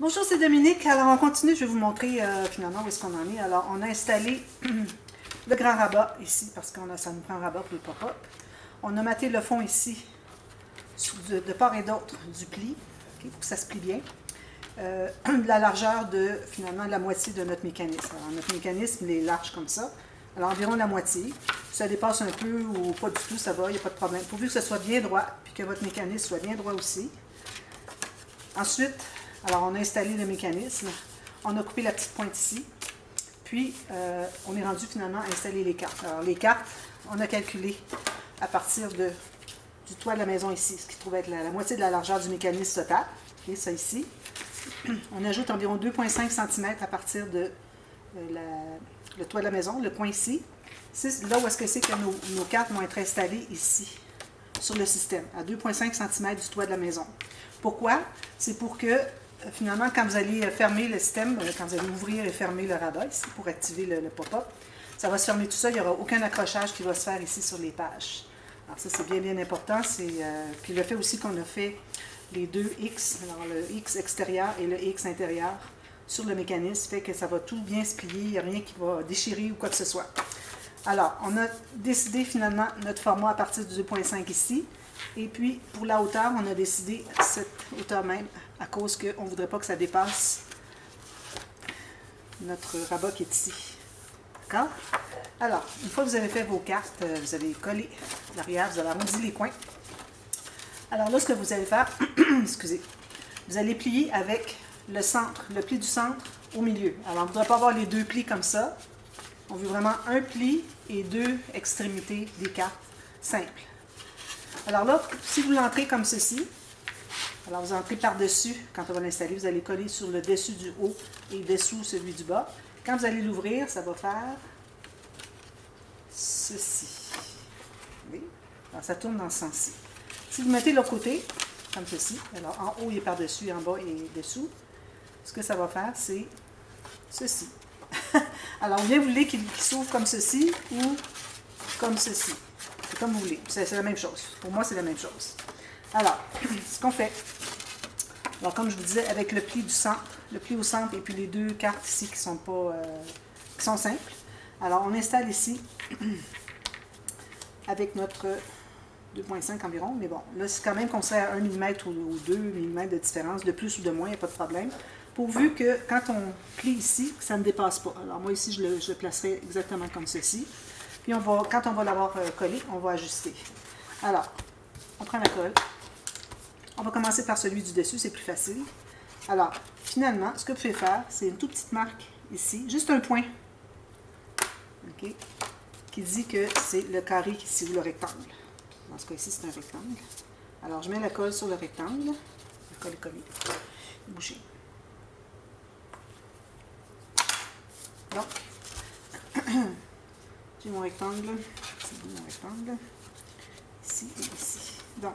Bonjour, c'est Dominique. Alors, on continue. Je vais vous montrer finalement où est-ce qu'on en est. Alors, on a installé le grand rabat ici parce que ça nous prend un rabat pour le pop-up. On a maté le fond ici de part et d'autre du pli, okay, pour que ça se plie bien. La largeur de finalement la moitié de notre mécanisme. Alors, notre mécanisme il est large comme ça. Alors, environ la moitié. Si ça dépasse un peu ou pas du tout, ça va, il n'y a pas de problème. Pourvu que ce soit bien droit, puis que votre mécanisme soit bien droit aussi. Ensuite, alors on a installé le mécanisme. On a coupé la petite pointe ici. Puis, on est rendu finalement à installer les cartes. Alors, les cartes, on a calculé à partir du toit de la maison ici, ce qui se trouve être la moitié de la largeur du mécanisme total. Okay, ça ici. On ajoute environ 2,5 cm à partir de le toit de la maison, le point ici. C'est là où est-ce que c'est que nos cartes vont être installées ici, sur le système, à 2,5 cm du toit de la maison. Pourquoi? C'est pour que, finalement, quand vous allez fermer le système, quand vous allez ouvrir et fermer le rabat ici pour activer le pop-up, ça va se fermer tout seul, il n'y aura aucun accrochage qui va se faire ici sur les pages. Alors ça, c'est bien, bien important. Puis le fait aussi qu'on a fait les deux X, alors le X extérieur et le X intérieur sur le mécanisme, fait que ça va tout bien se plier, il n'y a rien qui va déchirer ou quoi que ce soit. Alors, on a décidé finalement notre format à partir du 2,5 ici. Et puis, pour la hauteur, on a décidé cette hauteur même à cause qu'on ne voudrait pas que ça dépasse notre rabat qui est ici. D'accord? Alors, une fois que vous avez fait vos cartes, vous avez collé l'arrière, vous avez arrondi les coins. Alors là, ce que vous allez faire, excusez, vous allez plier avec le centre, le pli du centre au milieu. Alors, on ne voudrait pas avoir les deux plis comme ça. On veut vraiment un pli et deux extrémités des cartes simples. Alors là, si vous l'entrez comme ceci, alors vous entrez par-dessus, quand on va l'installer, vous allez coller sur le dessus du haut et dessous celui du bas. Quand vous allez l'ouvrir, ça va faire ceci. Vous voyez? Alors ça tourne dans ce sens-ci. Si vous mettez l'autre côté, comme ceci, alors en haut il est par-dessus, en bas il est dessous, ce que ça va faire, c'est ceci. Alors, bien vous voulez qu'il s'ouvre comme ceci ou comme ceci. C'est comme vous voulez. C'est la même chose. Pour moi, c'est la même chose. Alors, ce qu'on fait, alors comme je vous disais, avec le pli du centre, le pli au centre et puis les deux cartes ici qui sont simples. Alors, on installe ici avec notre 2,5 environ, mais bon, là, c'est quand même qu'on serait à 1 mm ou 2 mm de différence, de plus ou de moins, il n'y a pas de problème. Pourvu que, quand on plie ici, ça ne dépasse pas. Alors, moi, ici, je le placerai exactement comme ceci. Puis, quand on va l'avoir collé, on va ajuster. Alors, on prend la colle. On va commencer par celui du dessus, c'est plus facile. Alors, finalement, ce que vous pouvez faire, c'est une toute petite marque ici, juste un point, OK, qui dit que c'est le carré ici ou le rectangle. Dans ce cas-ci, c'est un rectangle. Alors, je mets la colle sur le rectangle. La colle est collée. Boucher. Donc, j'ai mon rectangle. C'est mon rectangle. Ici et ici. Donc,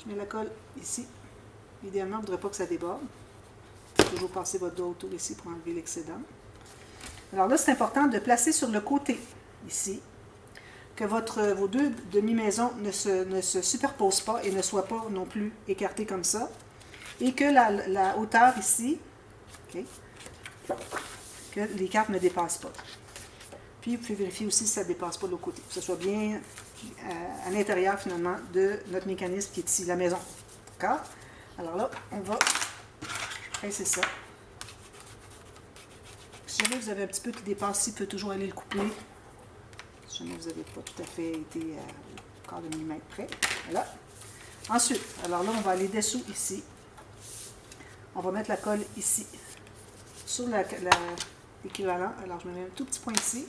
je mets la colle ici. Idéalement, vous ne voudrez pas que ça déborde. Vous pouvez toujours passer votre doigt autour ici pour enlever l'excédent. Alors là, c'est important de placer sur le côté, ici, que vos deux demi-maisons ne se superposent pas et ne soient pas non plus écartées comme ça. Et que la hauteur ici, okay, que les cartes ne dépassent pas. Puis, vous pouvez vérifier aussi si ça ne dépasse pas de l'autre côté. Que ce soit bien à l'intérieur, finalement, de notre mécanisme qui est ici, la maison. D'accord? Alors là, on va presser ça. Si jamais vous avez un petit peu qui dépasse ici, vous pouvez toujours aller le couper. Si jamais vous n'avez pas tout à fait été au quart de millimètre près. Voilà. Ensuite, alors là, on va aller dessous ici. On va mettre la colle ici, sur l'équivalent. Alors, je me mets un tout petit point ici.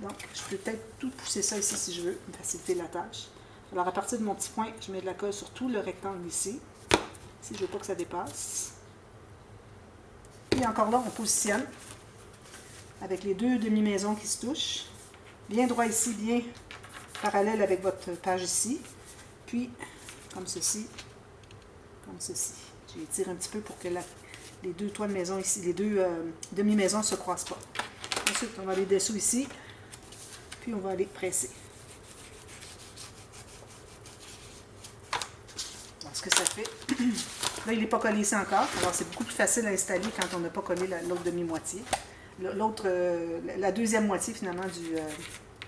Donc, je peux peut-être tout pousser ça ici si je veux, me faciliter la tâche. Alors, à partir de mon petit point, je mets de la colle sur tout le rectangle ici. Si je ne veux pas que ça dépasse. Et encore là, on positionne avec les deux demi-maisons qui se touchent. Bien droit ici, bien parallèle avec votre page ici. Puis, comme ceci, comme ceci. J'étire un petit peu pour que les deux toits de maison ici, les deux demi-maisons ne se croisent pas. Ensuite, on va aller dessous ici. Puis, on va aller presser. Alors, ce que ça fait, Là, il n'est pas collé ici encore, alors c'est beaucoup plus facile à installer quand on n'a pas collé l'autre demi-moitié. La deuxième moitié, finalement, du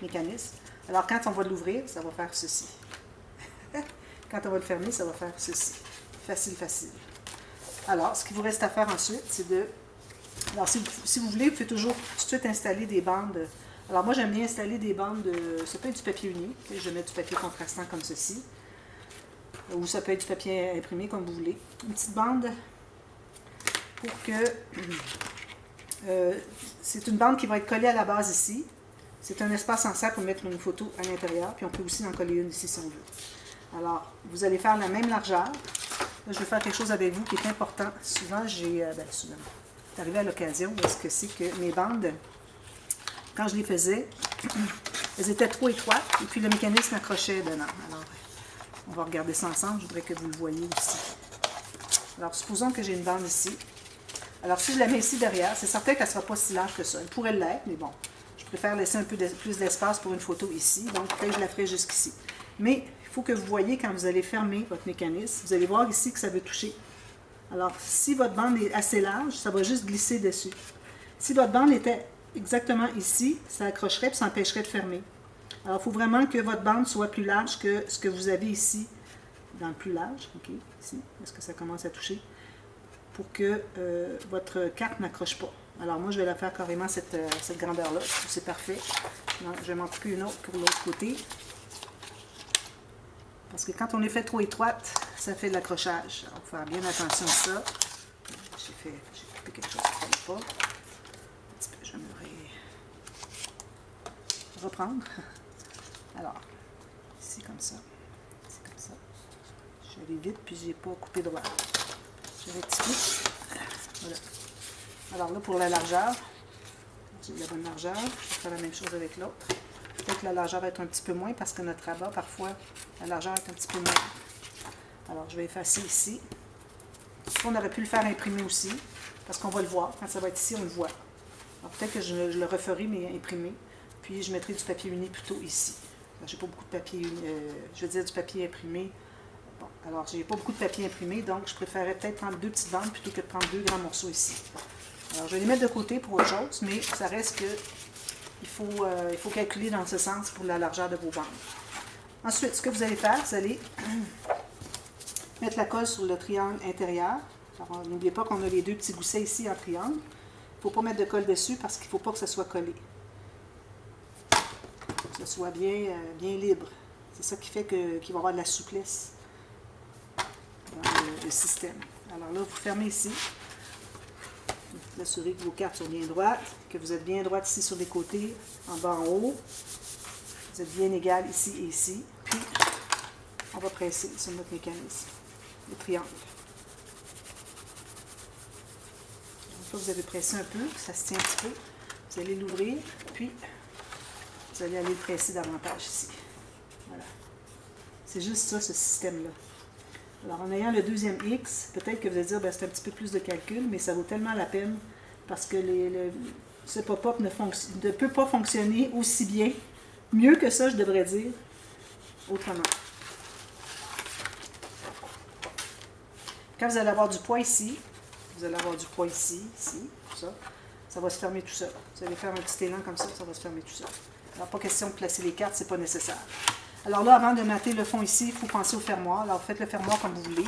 mécanisme. Alors, quand on va l'ouvrir, ça va faire ceci. Quand on va le fermer, ça va faire ceci. Facile, facile. Alors, ce qu'il vous reste à faire ensuite, c'est de... Alors, si vous voulez, vous pouvez toujours tout de suite installer des bandes. Alors, moi, j'aime bien installer des bandes de... Ça peut être du papier uni. Je mets du papier contrastant comme ceci. Ou ça peut être du papier imprimé, comme vous voulez. Une petite bande pour que... c'est une bande qui va être collée à la base ici. C'est un espace en sac pour mettre une photo à l'intérieur. Puis on peut aussi en coller une ici si on veut. Alors, vous allez faire la même largeur. Là, je vais faire quelque chose avec vous qui est important. Souvent, souvent, c'est arrivé à l'occasion parce que c'est que mes bandes, quand je les faisais, elles étaient trop étroites et puis le mécanisme accrochait dedans. Alors, on va regarder ça ensemble. Je voudrais que vous le voyez aussi. Alors, supposons que j'ai une bande ici. Alors, si je la mets ici derrière, c'est certain qu'elle ne sera pas si large que ça. Elle pourrait l'être, mais bon, je préfère laisser un peu plus d'espace pour une photo ici. Donc, peut-être que je la ferai jusqu'ici. Mais il faut que vous voyez quand vous allez fermer votre mécanisme, vous allez voir ici que ça veut toucher. Alors, si votre bande est assez large, ça va juste glisser dessus. Si votre bande était exactement ici, ça accrocherait et ça empêcherait de fermer. Alors, il faut vraiment que votre bande soit plus large que ce que vous avez ici, dans le plus large. OK, ici, est-ce que ça commence à toucher? Pour que votre carte n'accroche pas. Alors, moi, je vais la faire carrément cette grandeur-là. C'est parfait. Donc, je vais m'en couper une autre pour l'autre côté. Parce que quand on est fait trop étroite, ça fait de l'accrochage. Alors, il faut faire bien attention à ça. J'ai coupé quelque chose qui ne fallait pas. Un petit peu, j'aimerais reprendre. Alors, ici comme ça. Ici comme ça. Je suis allée vite, puis je n'ai pas coupé droit. Je rectifie. Voilà. Alors là, pour la largeur, j'ai la bonne largeur. Je vais faire la même chose avec l'autre. Peut-être que la largeur va être un petit peu moins parce que notre rabat, parfois, la largeur est un petit peu moins. Alors, je vais effacer ici. On aurait pu le faire imprimer aussi, parce qu'on va le voir. Quand ça va être ici, on le voit. Alors, peut-être que je le referai, mais imprimé. Puis, je mettrai du papier uni plutôt ici. Je n'ai pas beaucoup de papier, je veux dire du papier imprimé. Bon, alors, je n'ai pas beaucoup de papier imprimé, donc je préférerais peut-être prendre deux petites bandes plutôt que de prendre deux grands morceaux ici. Alors, je vais les mettre de côté pour autre chose, mais ça reste que il faut calculer dans ce sens pour la largeur de vos bandes. Ensuite, ce que vous allez faire, vous allez mettre la colle sur le triangle intérieur. Alors, n'oubliez pas qu'on a les deux petits goussets ici en triangle. Il ne faut pas mettre de colle dessus parce qu'il ne faut pas que ça soit collé. Que ce soit bien libre. C'est ça qui fait qu'il va y avoir de la souplesse dans le système. Alors là, vous fermez ici. Vous assurez que vos cartes sont bien droites, que vous êtes bien droite ici sur les côtés, en bas, en haut. Vous êtes bien égal ici et ici. Puis, on va presser sur notre mécanisme, le triangle. Une fois que vous avez pressé un peu, ça se tient un petit peu, vous allez l'ouvrir, puis vous allez aller le presser davantage ici. Voilà. C'est juste ça, ce système-là. Alors, en ayant le deuxième X, peut-être que vous allez dire, ben, c'est un petit peu plus de calcul, mais ça vaut tellement la peine parce que ce pop-up ne peut pas fonctionner aussi bien, mieux que ça, je devrais dire, autrement. Quand vous allez avoir du poids ici, vous allez avoir du poids ici, tout ça, ça va se fermer tout seul. Vous allez faire un petit élan comme ça va se fermer tout seul. Alors, pas question de placer les cartes, c'est pas nécessaire. Alors là, avant de mater le fond ici, il faut penser au fermoir. Alors, faites le fermoir comme vous voulez.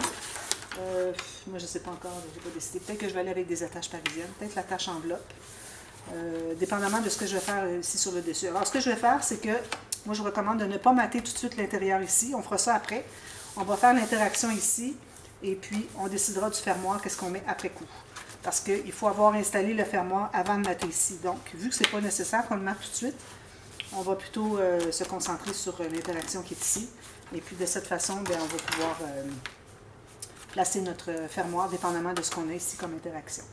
Moi, je ne sais pas encore, je n'ai pas décidé. Peut-être que je vais aller avec des attaches parisiennes, peut-être l'attache enveloppe, dépendamment de ce que je vais faire ici sur le dessus. Alors, ce que je vais faire, c'est que, moi, je vous recommande de ne pas mater tout de suite l'intérieur ici. On fera ça après. On va faire l'interaction ici, et puis on décidera du fermoir, qu'est-ce qu'on met après coup. Parce qu'il faut avoir installé le fermoir avant de mater ici. Donc, vu que ce n'est pas nécessaire qu'on le mate tout de suite, on va plutôt se concentrer sur l'interaction qui est ici. Et puis de cette façon, bien, on va pouvoir placer notre fermoir dépendamment de ce qu'on a ici comme interaction.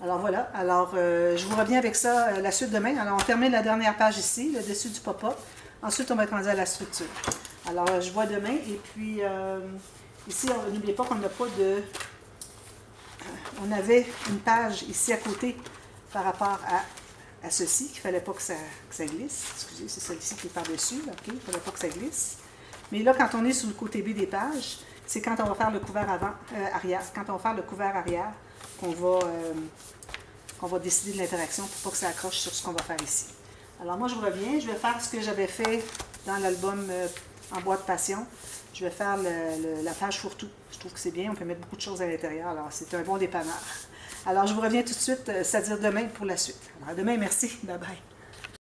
Alors voilà, alors je vous reviens avec ça la suite demain. Alors on termine la dernière page ici, le dessus du pop-up. Ensuite, on va être rendu à la structure. Alors je vois demain. Et puis ici, n'oubliez pas qu'on n'a pas de... on avait une page ici à côté par rapport à ceci, qu'il ne fallait pas que ça glisse. Excusez, c'est celle-ci qui est par-dessus, OK? Il ne fallait pas que ça glisse. Mais là, quand on est sur le côté B des pages, c'est quand on va faire le couvert arrière. Quand on va faire le couvert arrière qu'on va décider de l'interaction pour pas que ça accroche sur ce qu'on va faire ici. Alors moi, je reviens. Je vais faire ce que j'avais fait dans l'album en bois de passion. Je vais faire la page fourre-tout. Je trouve que c'est bien. On peut mettre beaucoup de choses à l'intérieur. Alors, c'est un bon dépanneur. Alors, je vous reviens tout de suite, c'est-à-dire demain pour la suite. Alors, demain, merci. Bye bye.